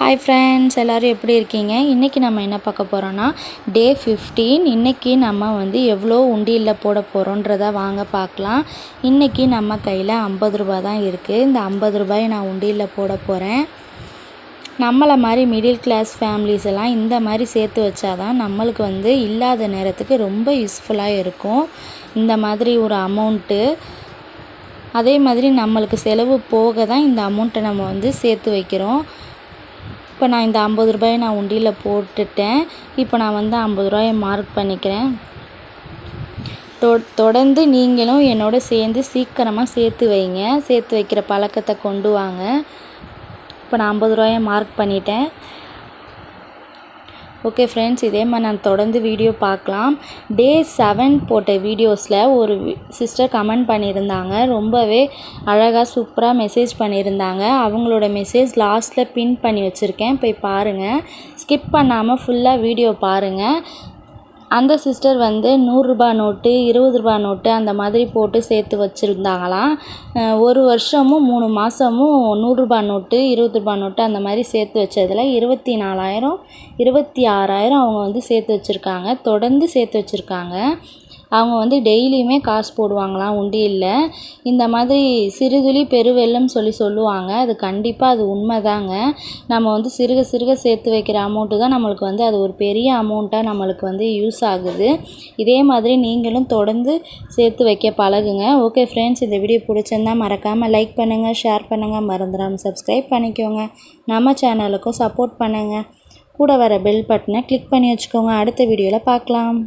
Hi friends, எல்லோரும் எப்படி இருக்கீங்க? இன்றைக்கி நம்ம என்ன பார்க்க போகிறோன்னா டே 15. இன்றைக்கி நம்ம எவ்வளோ உண்டியலில் போட போகிறோன்றதை வாங்க பார்க்கலாம். இன்றைக்கி நம்ம கையில் 50 ரூபா தான் இருக்குது. இந்த 50 ரூபாயை நான் உண்டியலில் போட போகிறேன். நம்மளை மாதிரி மிடில் கிளாஸ் ஃபேமிலிஸ் எல்லாம் இந்த மாதிரி சேர்த்து வச்சாதான் நம்மளுக்கு இல்லாத நேரத்துக்கு ரொம்ப யூஸ்ஃபுல்லாக இருக்கும். இந்த மாதிரி ஒரு அமௌண்ட்டு அதே மாதிரி நம்மளுக்கு செலவு போக தான் இந்த அமௌண்ட்டை நம்ம சேர்த்து வைக்கிறோம். இப்போ நான் இந்த 50 ரூபாயை நான் உண்டியில் போட்டுட்டேன். இப்போ நான் 50 ரூபாயை மார்க் பண்ணிக்கிறேன். தொடர்ந்து நீங்களும் என்னோட சேர்ந்து சீக்கிரமாக சேர்த்து வைங்க. சேர்த்து வைக்கிற பழக்கத்தை கொண்டு வாங்க. இப்போ நான் 50 ரூபாயை மார்க் பண்ணிட்டேன். ஓகே ஃப்ரெண்ட்ஸ், இதே மாதிரி நான் தொடர்ந்து வீடியோ பார்க்கலாம். டே 7 போட்ட வீடியோஸில் ஒரு சிஸ்டர் கமெண்ட் பண்ணியிருந்தாங்க. ரொம்பவே அழகாக சூப்பராக மெசேஜ் பண்ணியிருந்தாங்க. அவங்களோட மெசேஜ் லாஸ்ட்டில் பின் பண்ணி வச்சுருக்கேன், போய் பாருங்கள். ஸ்கிப் பண்ணாமல் ஃபுல்லாக வீடியோ பாருங்கள். அந்த சிஸ்டர் 100 ரூபா நோட்டு, 20 ரூபா நோட்டு அந்த மாதிரி போட்டு சேர்த்து வச்சுருந்தாங்களாம். ஒரு வருஷமும் 3 மாதமும் 100 ரூபா நோட்டு, 20 ரூபா நோட்டு அந்த மாதிரி சேர்த்து வச்சதில் 24,000 26,000 அவங்க சேர்த்து வச்சுருக்காங்க. தொடர்ந்து சேர்த்து வச்சுருக்காங்க. அவங்க டெய்லியுமே காசு போடுவாங்களாம் உண்டியலில். இந்த மாதிரி சிறுதுளி பெருவெள்ளம் சொல்லுவாங்க. அது கண்டிப்பாக அது உண்மைதாங்க. நம்ம சிறுக சிறுக சேர்த்து வைக்கிற அமௌண்ட்டு தான் நம்மளுக்கு அது ஒரு பெரிய அமௌண்ட்டாக நம்மளுக்கு யூஸ் ஆகுது. இதே மாதிரி நீங்களும் தொடர்ந்து சேர்த்து வைக்க பழகுங்க. ஓகே ஃப்ரெண்ட்ஸ், இந்த வீடியோ பிடிச்சிருந்தா மறக்காமல் லைக் பண்ணுங்கள், ஷேர் பண்ணுங்கள், மறந்துடாமல் சப்ஸ்கிரைப் பண்ணிக்கோங்க. நம்ம சேனலுக்கும் சப்போர்ட் பண்ணுங்கள். கூட வர பெல் பட்டனை கிளிக் பண்ணி வச்சுக்கோங்க. அடுத்த வீடியோவில் பார்க்கலாம்.